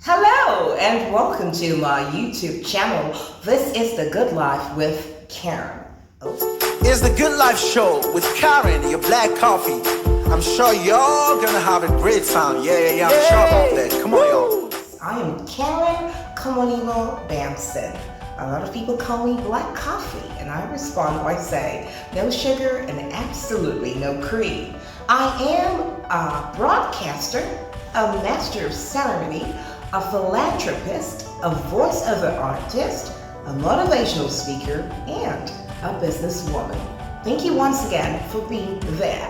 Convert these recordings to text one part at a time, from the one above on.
Hello and welcome to my YouTube channel. This is The Good Life with Karen. It's The Good Life Show with Karen, your black coffee. I'm sure y'all gonna have a great time. Yeah, I'm sure about that. Come on, y'all. I am Karen Kamonilo Bamson. A lot of people call me black coffee, and I respond by saying no sugar and absolutely no cream. I am a broadcaster, a master of ceremony, a philanthropist, a voiceover artist, a motivational speaker, and a businesswoman. Thank you once again for being there.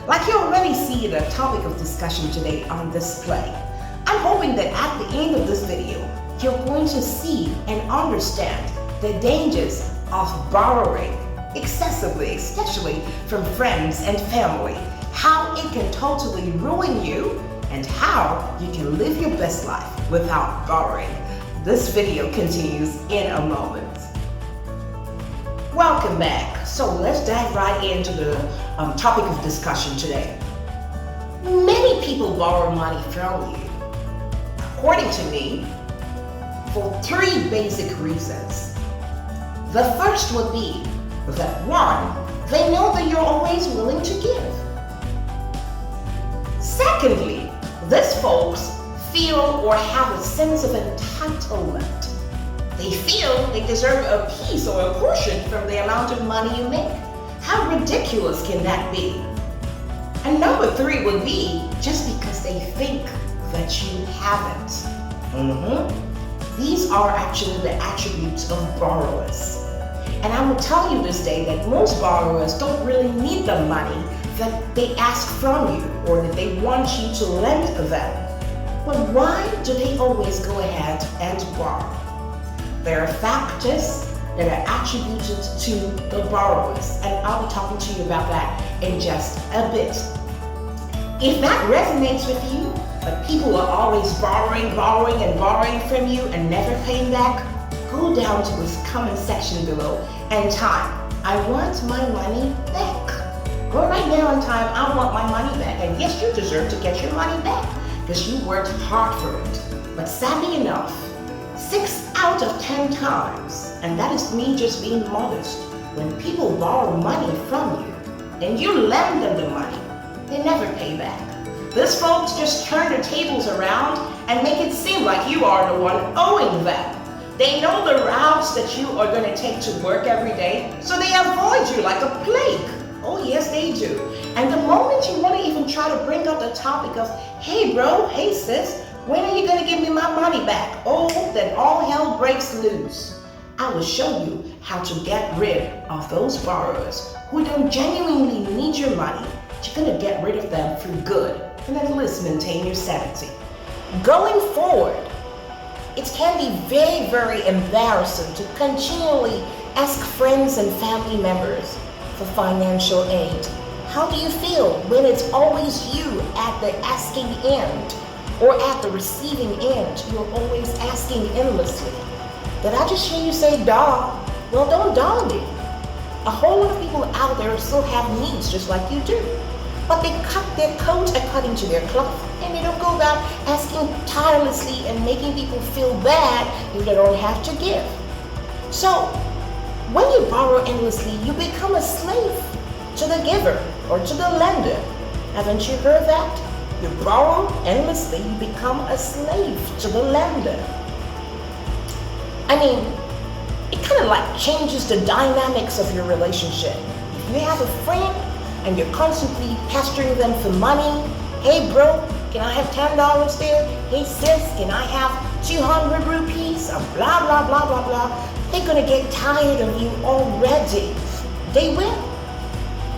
Like you already see the topic of discussion today on display, I'm hoping that at the end of this video, you're going to see and understand the dangers of borrowing excessively, especially from friends and family, how it can totally ruin you, and how you can live your best life without borrowing. This video continues in a moment. Welcome back. So let's dive right into the topic of discussion today. Many people borrow money from you, according to me, for three basic reasons. The first would be that one, they know that you're always willing to give. Secondly, these folks feel or have a sense of entitlement. They feel they deserve a piece or a portion from the amount of money you make. How ridiculous can that be? And number three would be just because they think that you haven't. These are actually the attributes of borrowers. And I will tell you this day that most borrowers don't really need the money that they ask from you or that they want you to lend them. But why do they always go ahead and borrow? There are factors that are attributed to the borrowers, and I'll be talking to you about that in just a bit. If that resonates with you, that people are always borrowing from you and never paying back, go down to this comment section below and type, I want my money back. Go right now and type, I want my money back. And yes, you deserve to get your money back because you worked hard for it. But sadly enough, 6 out of 10 times, and that is me just being modest, when people borrow money from you and you lend them the money, they never pay back. These folks just turn the tables around and make it seem like you are the one owing them. They know the routes that you are going to take to work every day, so they avoid you like a plague. Oh yes, they do. And the moment you want to even try to bring up the topic of, hey bro, hey sis, when are you going to give me my money back? Oh, then all hell breaks loose. I will show you how to get rid of those borrowers who don't genuinely need your money. You're going to get rid of them for good and at least maintain your sanity. Going forward, it can be very, very embarrassing to continually ask friends and family members for financial aid. How do you feel when it's always you at the asking end or at the receiving end? You're always asking endlessly. Did I just hear you say dog? Well, don't dog me. A whole lot of people out there still have needs just like you do. But they cut their coat according to their cloth, and they don't go about asking tirelessly and making people feel bad if they don't have to give. So, when you borrow endlessly, you become a slave to the giver or to the lender. Haven't you heard that? You borrow endlessly, you become a slave to the lender. I mean, it kind of like changes the dynamics of your relationship. If you have a friend and you're constantly pestering them for money, hey bro, can I have $10 there? Hey sis, can I have 200 rupees? Blah, blah, blah, blah, blah. They're gonna get tired of you already. They will.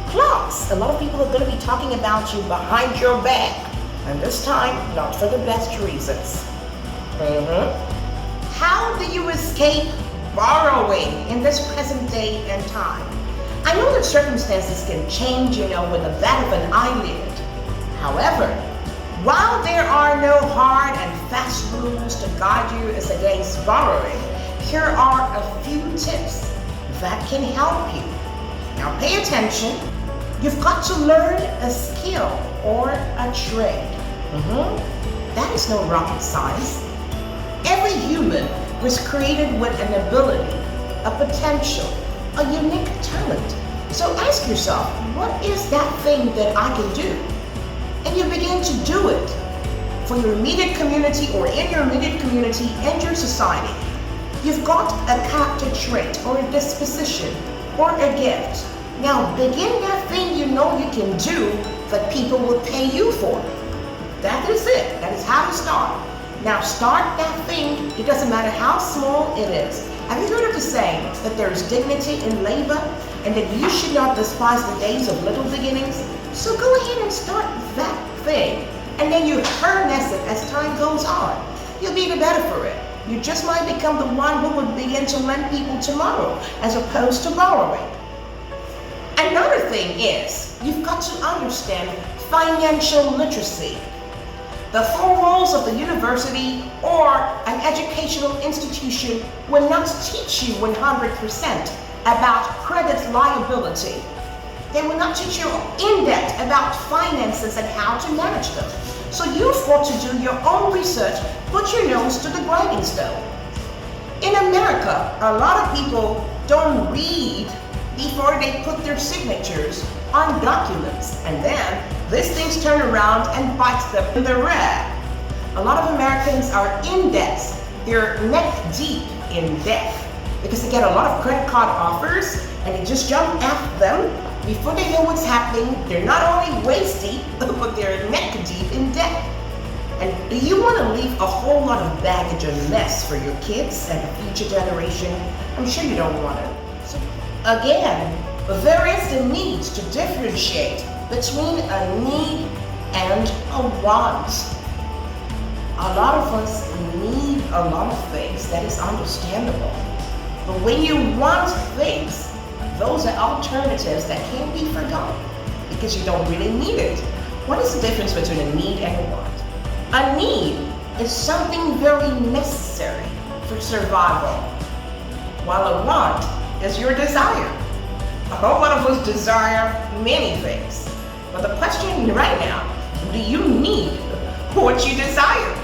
Plus, a lot of people are gonna be talking about you behind your back, and this time, not for the best reasons. How do you escape borrowing in this present day and time? I know that circumstances can change, with the bat of an eyelid. However, while there are no hard and fast rules to guide you as against borrowing, here are a few tips that can help you. Now pay attention. You've got to learn a skill or a trade. That is no rocket science. human was created with an ability, a potential, a unique talent. So ask yourself, what is that thing that I can do? And you begin to do it for your immediate community or in your immediate community and your society. You've got a character trait or a disposition or a gift. Now begin that thing you know you can do that people will pay you for. That is it. That is how to start. Now start that thing. It doesn't matter how small it is. Have you heard of the saying that there is dignity in labor and that you should not despise the days of little beginnings? So go ahead and start that thing. And then you harness it as time goes on. You'll be the better for it. You just might become the one who would begin to lend people tomorrow as opposed to borrowing. Another thing is, you've got to understand financial literacy. The four walls of the university or an educational institution will not teach you 100% about credit liability. They will not teach you in depth about finances and how to manage them. So you've got to do your own research, put your nose to the grinding stone. In America, a lot of people don't read before they put their signatures on documents, and then these things turn around and bite them in the rear. A lot of Americans are in debt. They're neck deep in debt because they get a lot of credit card offers and they just jump after them before they know what's happening. They're not only waist deep, but they're neck deep in debt. And do you want to leave a whole lot of baggage and mess for your kids and the future generation? I'm sure you don't want to. So again, there is the need to differentiate between a need and a want. A lot of us need a lot of things. That is understandable. But when you want things, those are alternatives that can't be forgotten because you don't really need it. What is the difference between a need and a want? A need is something very necessary for survival, while a want is your desire. A whole lot of us desire many things. But the question right now, do you need what you desire?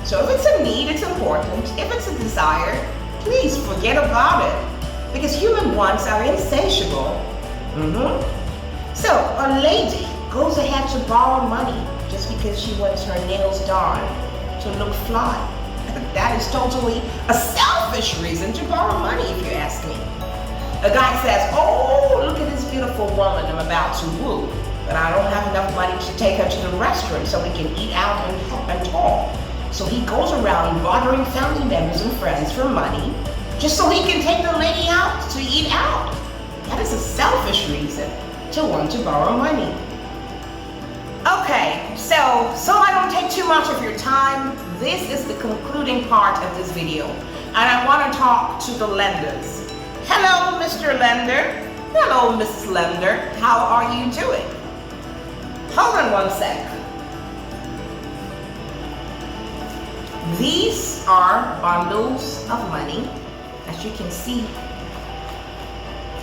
So if it's a need, it's important. If it's a desire, please forget about it. Because human wants are insatiable. So a lady goes ahead to borrow money just because she wants her nails done to look fly. That is totally a selfish reason to borrow money, if you ask me. A guy says, oh, look at this beautiful woman I'm about to woo, but I don't have enough money to take her to the restaurant so we can eat out and talk. So he goes around bothering family members and friends for money just so he can take the lady out to eat out. That is a selfish reason to want to borrow money. Okay, so I don't take too much of your time, this is the concluding part of this video. And I want to talk to the lenders. Hello, Mr. Lender. Hello, Mrs. Lender. How are you doing? Hold on one sec. These are bundles of money, as you can see.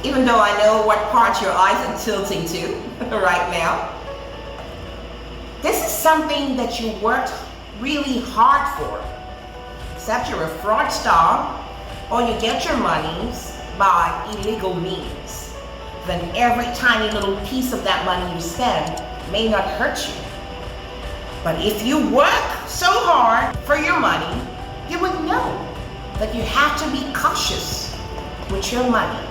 Even though I know what part your eyes are tilting to right now. This is something that you worked really hard for. Except you're a fraudster or you get your monies by illegal means. Then every tiny little piece of that money you spend may not hurt you. But if you work so hard for your money, you would know that you have to be cautious with your money.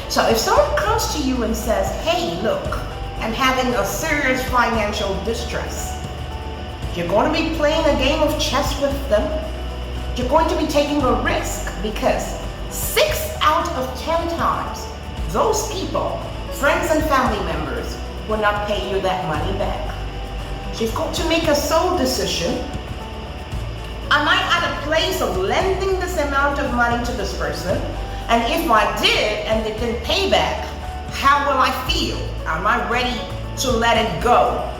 So if someone comes to you and says, hey, look, I'm having a serious financial distress, you're going to be playing a game of chess with them. You're going to be taking a risk because 6 out of 10 times, those people, friends and family members, will not pay you that money back. So you've got to make a sole decision. Am I at a place of lending this amount of money to this person? And if I did and they didn't pay back, how will I feel? Am I ready to let it go?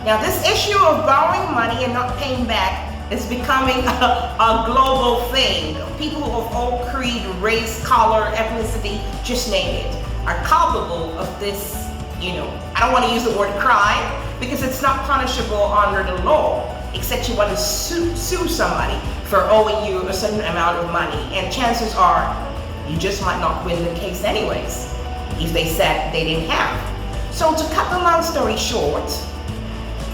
Now this issue of borrowing money and not paying back is becoming a global thing. People of all creed, race, color, ethnicity, just name it, are culpable of this, I don't want to use the word crime because it's not punishable under the law. except you want to sue somebody for owing you a certain amount of money, and chances are you just might not win the case anyways if they said they didn't have. So to cut the long story short,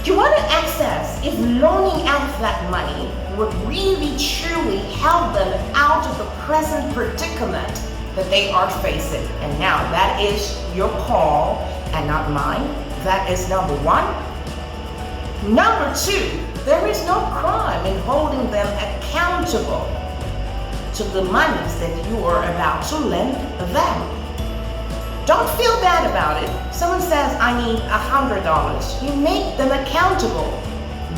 you want to access if loaning out of that money would really truly help them out of the present predicament that they are facing. And now that is your call and not mine. That is number one. Number two, there is no crime in holding them accountable to the monies that you are about to lend them. Don't feel bad about it. Someone says, I need $100. You make them accountable.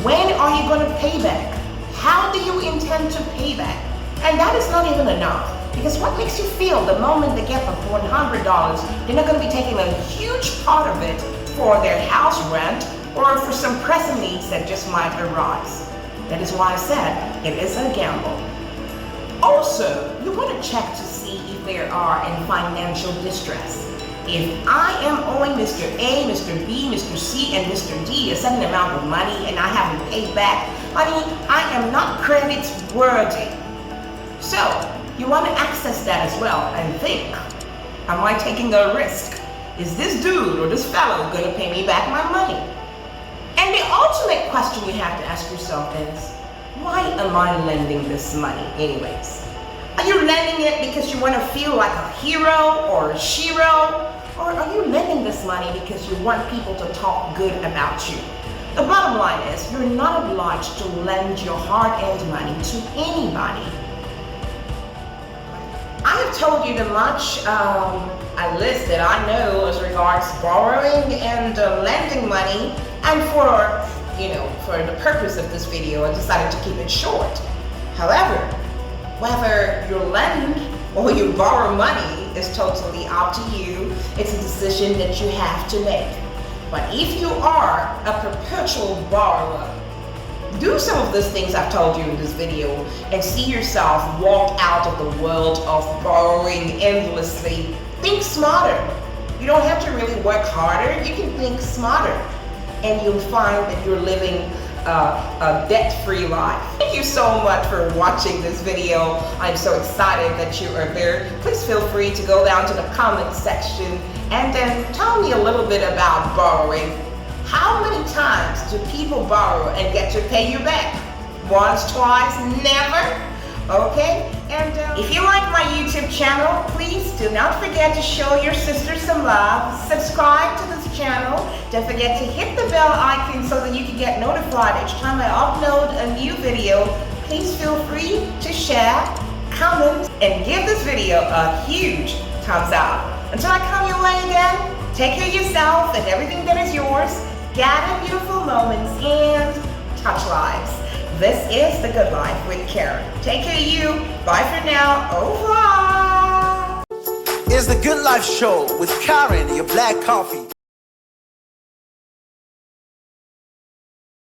When are you going to pay back? How do you intend to pay back? And that is not even enough. Because what makes you feel the moment they get the $100, they're not going to be taking a huge part of it for their house rent or for some pressing needs that just might arise. That is why I said it is a gamble. Also, you want to check to see if they are in financial distress. If I am owing Mr. A, Mr. B, Mr. C, and Mr. D a certain amount of money and I haven't paid back, I am not credit worthy. So, you want to access that as well and think, am I taking a risk? Is this dude or this fellow going to pay me back my money? And the ultimate question you have to ask yourself is, why am I lending this money anyways? Are you lending it because you want to feel like a hero or a shero? Or are you lending this money because you want people to talk good about you? The bottom line is, you're not obliged to lend your hard-earned money to anybody. I have told you the much a list that I know as regards borrowing and lending money, and for the purpose of this video, I decided to keep it short. However, whether you lend or you borrow money is totally up to you. It's a decision that you have to make. But if you are a perpetual borrower, do some of these things I've told you in this video and see yourself walk out of the world of borrowing endlessly. Think smarter. You don't have to really work harder. You can think smarter, and you'll find that you're living a debt-free life. Thank you so much for watching this video. I'm so excited that you are there. Please feel free to go down to the comment section and then tell me a little bit about borrowing. How many times do people borrow and get to pay you back? Once, twice, never? Okay? And if you like my YouTube channel, please do not forget to show your sister some love. Subscribe to this channel. Don't forget to hit the bell icon so that you can get notified each time I upload a new video. Please feel free to share, comment, and give this video a huge thumbs up. Until I come your way again, take care of yourself and everything that is yours. Gather beautiful moments and touch lives. This is The Good Life with Karen. Take care of you. Bye for now. Au revoir. It's The Good Life Show with Karen, your black coffee.